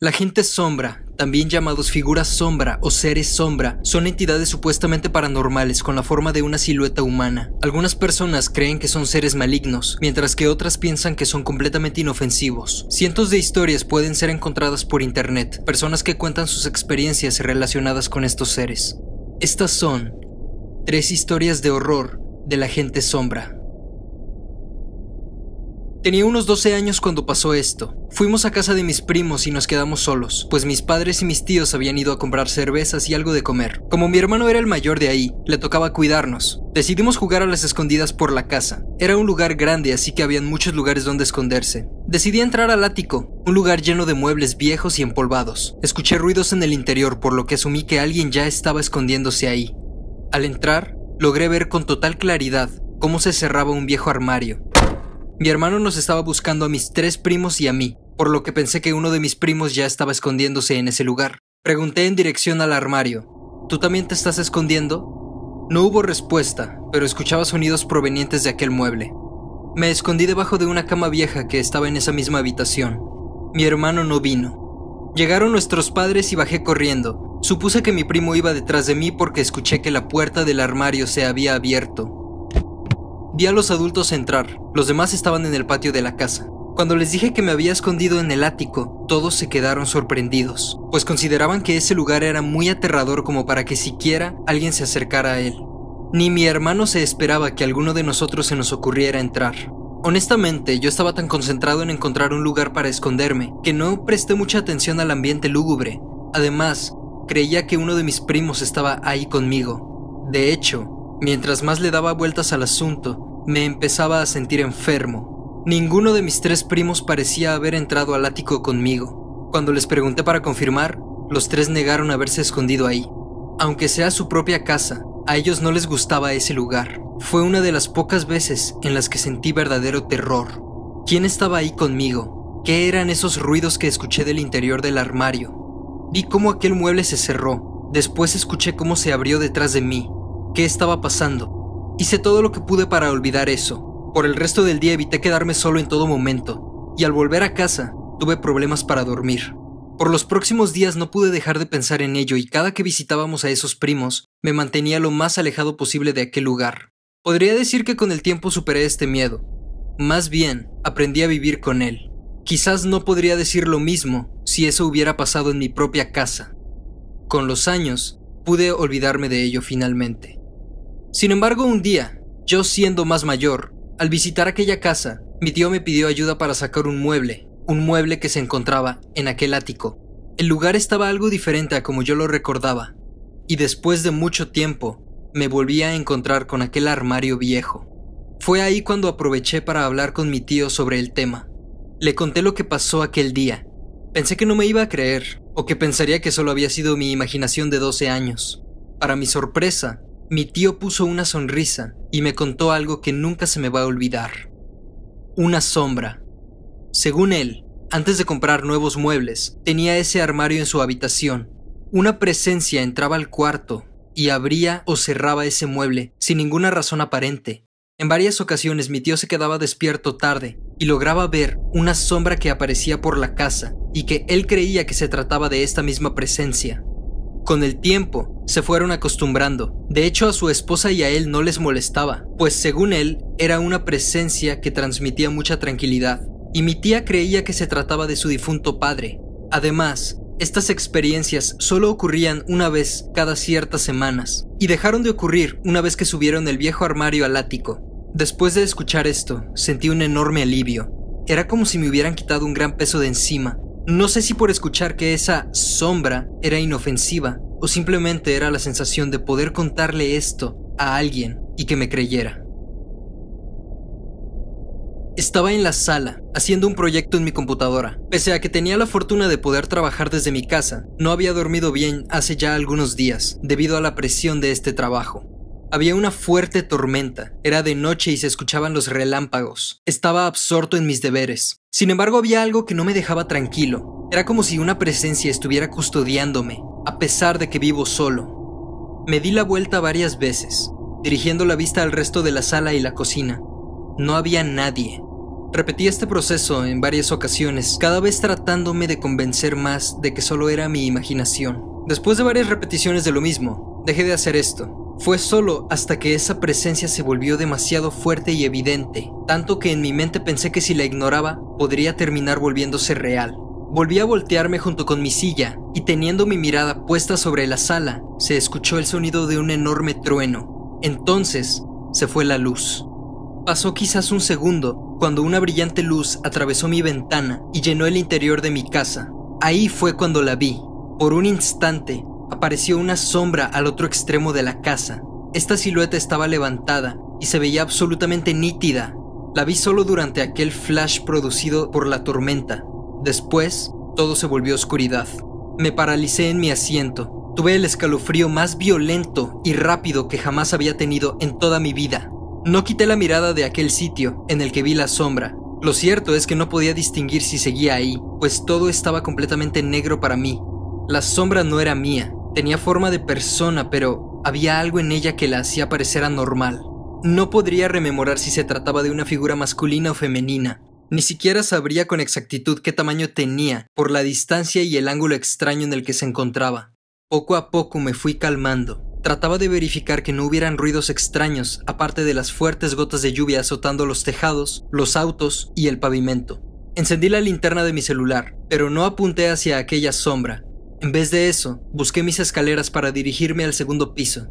La gente sombra, también llamados figuras sombra o seres sombra, son entidades supuestamente paranormales con la forma de una silueta humana. Algunas personas creen que son seres malignos, mientras que otras piensan que son completamente inofensivos. Cientos de historias pueden ser encontradas por internet, personas que cuentan sus experiencias relacionadas con estos seres. Estas son 3 historias de horror de la gente sombra. Tenía unos 12 años cuando pasó esto. Fuimos a casa de mis primos y nos quedamos solos, pues mis padres y mis tíos habían ido a comprar cervezas y algo de comer. Como mi hermano era el mayor de ahí, le tocaba cuidarnos. Decidimos jugar a las escondidas por la casa. Era un lugar grande, así que habían muchos lugares donde esconderse. Decidí entrar al ático, un lugar lleno de muebles viejos y empolvados. Escuché ruidos en el interior, por lo que asumí que alguien ya estaba escondiéndose ahí. Al entrar, logré ver con total claridad cómo se cerraba un viejo armario. Mi hermano nos estaba buscando a mis 3 primos y a mí, por lo que pensé que uno de mis primos ya estaba escondiéndose en ese lugar. Pregunté en dirección al armario: ¿tú también te estás escondiendo? No hubo respuesta, pero escuchaba sonidos provenientes de aquel mueble. Me escondí debajo de una cama vieja que estaba en esa misma habitación. Mi hermano no vino. Llegaron nuestros padres y bajé corriendo. Supuse que mi primo iba detrás de mí porque escuché que la puerta del armario se había abierto. Vi a los adultos entrar, los demás estaban en el patio de la casa. Cuando les dije que me había escondido en el ático, todos se quedaron sorprendidos, pues consideraban que ese lugar era muy aterrador como para que siquiera alguien se acercara a él. Ni mi hermano se esperaba que alguno de nosotros se nos ocurriera entrar. Honestamente, yo estaba tan concentrado en encontrar un lugar para esconderme, que no presté mucha atención al ambiente lúgubre. Además, creía que uno de mis primos estaba ahí conmigo. De hecho, mientras más le daba vueltas al asunto, me empezaba a sentir enfermo. Ninguno de mis 3 primos parecía haber entrado al ático conmigo. Cuando les pregunté para confirmar, los 3 negaron haberse escondido ahí. Aunque sea su propia casa, a ellos no les gustaba ese lugar. Fue una de las pocas veces en las que sentí verdadero terror. ¿Quién estaba ahí conmigo? ¿Qué eran esos ruidos que escuché del interior del armario? Vi cómo aquel mueble se cerró. Después escuché cómo se abrió detrás de mí. ¿Qué estaba pasando? Hice todo lo que pude para olvidar eso. Por el resto del día evité quedarme solo en todo momento, y al volver a casa, tuve problemas para dormir. Por los próximos días no pude dejar de pensar en ello y cada que visitábamos a esos primos, me mantenía lo más alejado posible de aquel lugar. Podría decir que con el tiempo superé este miedo. Más bien, aprendí a vivir con él. Quizás no podría decir lo mismo si eso hubiera pasado en mi propia casa. Con los años, pude olvidarme de ello finalmente. Sin embargo, un día, yo siendo más mayor, al visitar aquella casa, mi tío me pidió ayuda para sacar un mueble que se encontraba en aquel ático. El lugar estaba algo diferente a como yo lo recordaba, y después de mucho tiempo, me volví a encontrar con aquel armario viejo. Fue ahí cuando aproveché para hablar con mi tío sobre el tema. Le conté lo que pasó aquel día. Pensé que no me iba a creer, o que pensaría que solo había sido mi imaginación de 12 años. Para mi sorpresa, mi tío puso una sonrisa y me contó algo que nunca se me va a olvidar. Una sombra. Según él, antes de comprar nuevos muebles, tenía ese armario en su habitación. Una presencia entraba al cuarto y abría o cerraba ese mueble sin ninguna razón aparente. En varias ocasiones mi tío se quedaba despierto tarde y lograba ver una sombra que aparecía por la casa y que él creía que se trataba de esta misma presencia. Con el tiempo, se fueron acostumbrando. De hecho, a su esposa y a él no les molestaba, pues según él, era una presencia que transmitía mucha tranquilidad, y mi tía creía que se trataba de su difunto padre. Además, estas experiencias solo ocurrían una vez cada ciertas semanas, y dejaron de ocurrir una vez que subieron el viejo armario al ático. Después de escuchar esto, sentí un enorme alivio. Era como si me hubieran quitado un gran peso de encima. No sé si por escuchar que esa sombra era inofensiva o simplemente era la sensación de poder contarle esto a alguien y que me creyera. Estaba en la sala, haciendo un proyecto en mi computadora. Pese a que tenía la fortuna de poder trabajar desde mi casa, no había dormido bien hace ya algunos días, debido a la presión de este trabajo. Había una fuerte tormenta, era de noche y se escuchaban los relámpagos. Estaba absorto en mis deberes. Sin embargo, había algo que no me dejaba tranquilo. Era como si una presencia estuviera custodiándome, a pesar de que vivo solo. Me di la vuelta varias veces, dirigiendo la vista al resto de la sala y la cocina. No había nadie. Repetí este proceso en varias ocasiones, cada vez tratándome de convencer más de que solo era mi imaginación. Después de varias repeticiones de lo mismo, dejé de hacer esto. Fue solo hasta que esa presencia se volvió demasiado fuerte y evidente, tanto que en mi mente pensé que si la ignoraba, podría terminar volviéndose real. Volví a voltearme junto con mi silla, y teniendo mi mirada puesta sobre la sala, se escuchó el sonido de un enorme trueno. Entonces, se fue la luz. Pasó quizás un segundo, cuando una brillante luz atravesó mi ventana y llenó el interior de mi casa. Ahí fue cuando la vi. Por un instante, apareció una sombra al otro extremo de la casa. Esta silueta estaba levantada y se veía absolutamente nítida. La vi solo durante aquel flash producido por la tormenta. Después, todo se volvió oscuridad. Me paralicé en mi asiento. Tuve el escalofrío más violento y rápido que jamás había tenido en toda mi vida. No quité la mirada de aquel sitio en el que vi la sombra. Lo cierto es que no podía distinguir si seguía ahí, pues todo estaba completamente negro para mí. La sombra no era mía, tenía forma de persona, pero había algo en ella que la hacía parecer anormal. No podría rememorar si se trataba de una figura masculina o femenina. Ni siquiera sabría con exactitud qué tamaño tenía, por la distancia y el ángulo extraño en el que se encontraba. Poco a poco me fui calmando. Trataba de verificar que no hubieran ruidos extraños, aparte de las fuertes gotas de lluvia azotando los tejados, los autos y el pavimento. Encendí la linterna de mi celular, pero no apunté hacia aquella sombra. En vez de eso, busqué mis escaleras para dirigirme al segundo piso.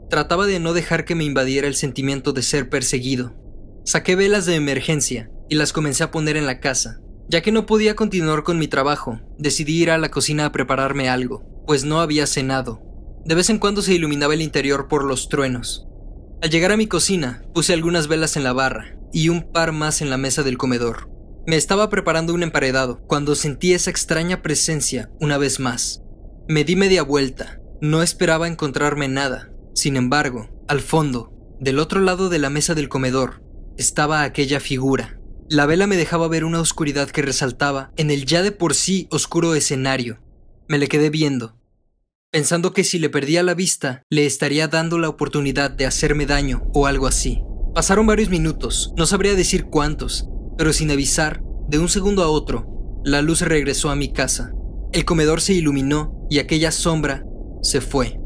Trataba de no dejar que me invadiera el sentimiento de ser perseguido. Saqué velas de emergencia y las comencé a poner en la casa. Ya que no podía continuar con mi trabajo, decidí ir a la cocina a prepararme algo, pues no había cenado. De vez en cuando se iluminaba el interior por los truenos. Al llegar a mi cocina, puse algunas velas en la barra y un par más en la mesa del comedor. Me estaba preparando un emparedado cuando sentí esa extraña presencia una vez más. Me di media vuelta. No esperaba encontrarme nada. Sin embargo, al fondo, del otro lado de la mesa del comedor, estaba aquella figura. La vela me dejaba ver una oscuridad que resaltaba en el ya de por sí oscuro escenario. Me le quedé viendo, pensando que si le perdía la vista, le estaría dando la oportunidad de hacerme daño o algo así. Pasaron varios minutos, no sabría decir cuántos, pero sin avisar, de un segundo a otro, la luz regresó a mi casa. El comedor se iluminó y aquella sombra se fue.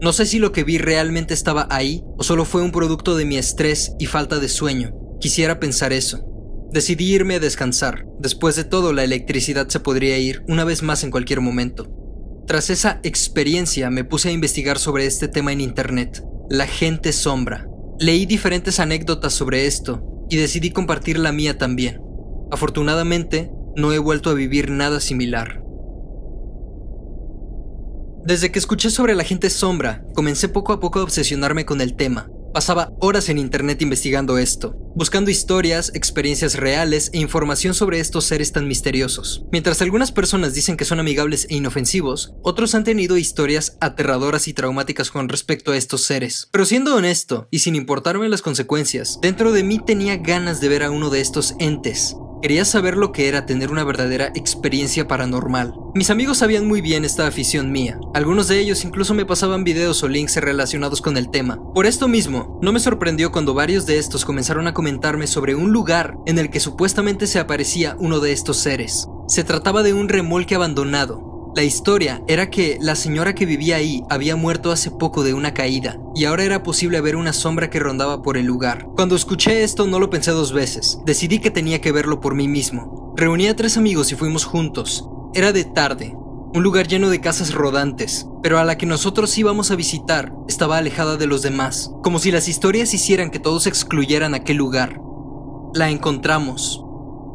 No sé si lo que vi realmente estaba ahí o solo fue un producto de mi estrés y falta de sueño. Quisiera pensar eso. Decidí irme a descansar. Después de todo, la electricidad se podría ir una vez más en cualquier momento. Tras esa experiencia, me puse a investigar sobre este tema en internet, la gente sombra. Leí diferentes anécdotas sobre esto y decidí compartir la mía también. Afortunadamente, no he vuelto a vivir nada similar. Desde que escuché sobre la gente sombra, comencé poco a poco a obsesionarme con el tema. Pasaba horas en internet investigando esto, buscando historias, experiencias reales e información sobre estos seres tan misteriosos. Mientras algunas personas dicen que son amigables e inofensivos, otros han tenido historias aterradoras y traumáticas con respecto a estos seres. Pero siendo honesto, y sin importarme las consecuencias, dentro de mí tenía ganas de ver a uno de estos entes. Quería saber lo que era tener una verdadera experiencia paranormal. Mis amigos sabían muy bien esta afición mía. Algunos de ellos incluso me pasaban videos o links relacionados con el tema. Por esto mismo, no me sorprendió cuando varios de estos comenzaron a comentarme sobre un lugar en el que supuestamente se aparecía uno de estos seres. Se trataba de un remolque abandonado. La historia era que la señora que vivía ahí había muerto hace poco de una caída, y ahora era posible ver una sombra que rondaba por el lugar. Cuando escuché esto no lo pensé dos veces, decidí que tenía que verlo por mí mismo. Reuní a 3 amigos y fuimos juntos. Era de tarde, un lugar lleno de casas rodantes, pero a la que nosotros íbamos a visitar estaba alejada de los demás, como si las historias hicieran que todos excluyeran aquel lugar. La encontramos.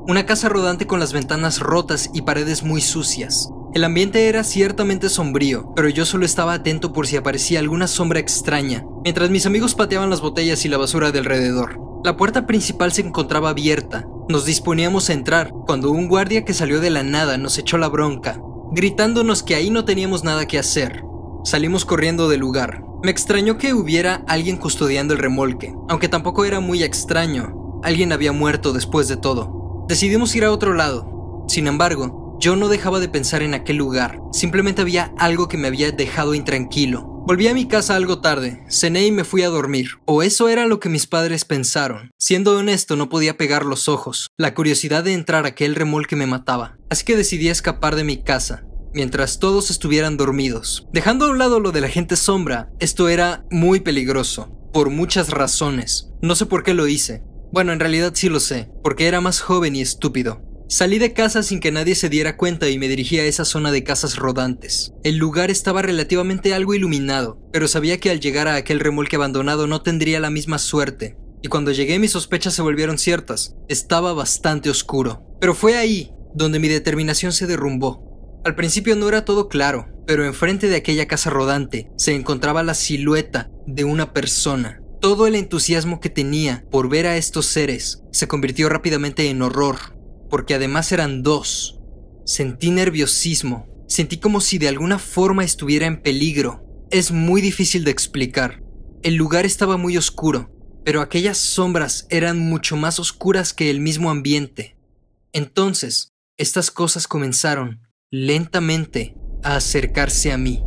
Una casa rodante con las ventanas rotas y paredes muy sucias. El ambiente era ciertamente sombrío, pero yo solo estaba atento por si aparecía alguna sombra extraña, mientras mis amigos pateaban las botellas y la basura de alrededor. La puerta principal se encontraba abierta. Nos disponíamos a entrar, cuando un guardia que salió de la nada nos echó la bronca, gritándonos que ahí no teníamos nada que hacer. Salimos corriendo del lugar. Me extrañó que hubiera alguien custodiando el remolque, aunque tampoco era muy extraño. Alguien había muerto después de todo. Decidimos ir a otro lado. Sin embargo, yo no dejaba de pensar en aquel lugar. Simplemente había algo que me había dejado intranquilo. Volví a mi casa algo tarde, cené y me fui a dormir. O eso era lo que mis padres pensaron. Siendo honesto, no podía pegar los ojos. La curiosidad de entrar a aquel remolque me mataba. Así que decidí escapar de mi casa, mientras todos estuvieran dormidos. Dejando a un lado lo de la gente sombra, esto era muy peligroso, por muchas razones. No sé por qué lo hice. Bueno, en realidad sí lo sé, porque era más joven y estúpido. Salí de casa sin que nadie se diera cuenta y me dirigí a esa zona de casas rodantes. El lugar estaba relativamente algo iluminado, pero sabía que al llegar a aquel remolque abandonado no tendría la misma suerte. Y cuando llegué mis sospechas se volvieron ciertas. Estaba bastante oscuro. Pero fue ahí donde mi determinación se derrumbó. Al principio no era todo claro, pero enfrente de aquella casa rodante se encontraba la silueta de una persona. Todo el entusiasmo que tenía por ver a estos seres se convirtió rápidamente en horror, porque además eran dos. Sentí nerviosismo, sentí como si de alguna forma estuviera en peligro. Es muy difícil de explicar. El lugar estaba muy oscuro, pero aquellas sombras eran mucho más oscuras que el mismo ambiente. Entonces, estas cosas comenzaron, lentamente, a acercarse a mí.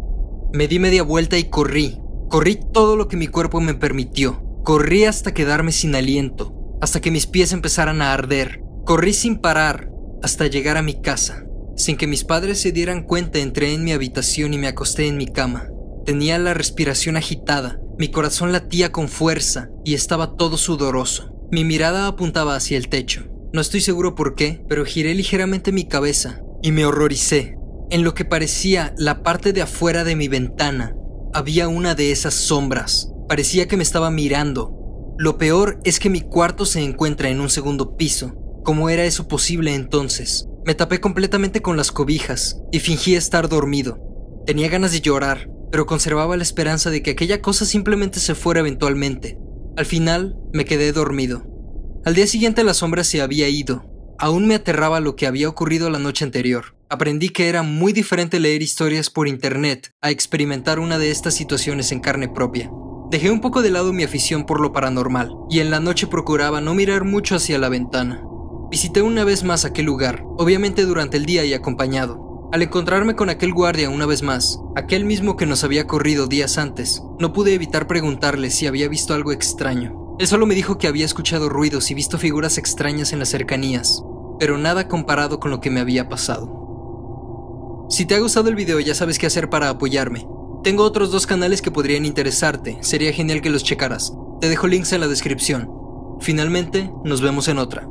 Me di media vuelta y corrí. Corrí todo lo que mi cuerpo me permitió. Corrí hasta quedarme sin aliento, hasta que mis pies empezaran a arder. Corrí sin parar hasta llegar a mi casa. Sin que mis padres se dieran cuenta, entré en mi habitación y me acosté en mi cama. Tenía la respiración agitada, mi corazón latía con fuerza y estaba todo sudoroso. Mi mirada apuntaba hacia el techo. No estoy seguro por qué, pero giré ligeramente mi cabeza y me horroricé. En lo que parecía la parte de afuera de mi ventana, había una de esas sombras. Parecía que me estaba mirando. Lo peor es que mi cuarto se encuentra en un segundo piso. ¿Cómo era eso posible entonces? Me tapé completamente con las cobijas y fingí estar dormido. Tenía ganas de llorar, pero conservaba la esperanza de que aquella cosa simplemente se fuera eventualmente. Al final, me quedé dormido. Al día siguiente la sombra se había ido. Aún me aterraba lo que había ocurrido la noche anterior. Aprendí que era muy diferente leer historias por internet a experimentar una de estas situaciones en carne propia. Dejé un poco de lado mi afición por lo paranormal, y en la noche procuraba no mirar mucho hacia la ventana. Visité una vez más aquel lugar, obviamente durante el día y acompañado. Al encontrarme con aquel guardia una vez más, aquel mismo que nos había corrido días antes, no pude evitar preguntarle si había visto algo extraño. Él solo me dijo que había escuchado ruidos y visto figuras extrañas en las cercanías, pero nada comparado con lo que me había pasado. Si te ha gustado el video, ya sabes qué hacer para apoyarme. Tengo otros 2 canales que podrían interesarte, sería genial que los checaras. Te dejo links en la descripción. Finalmente, nos vemos en otra.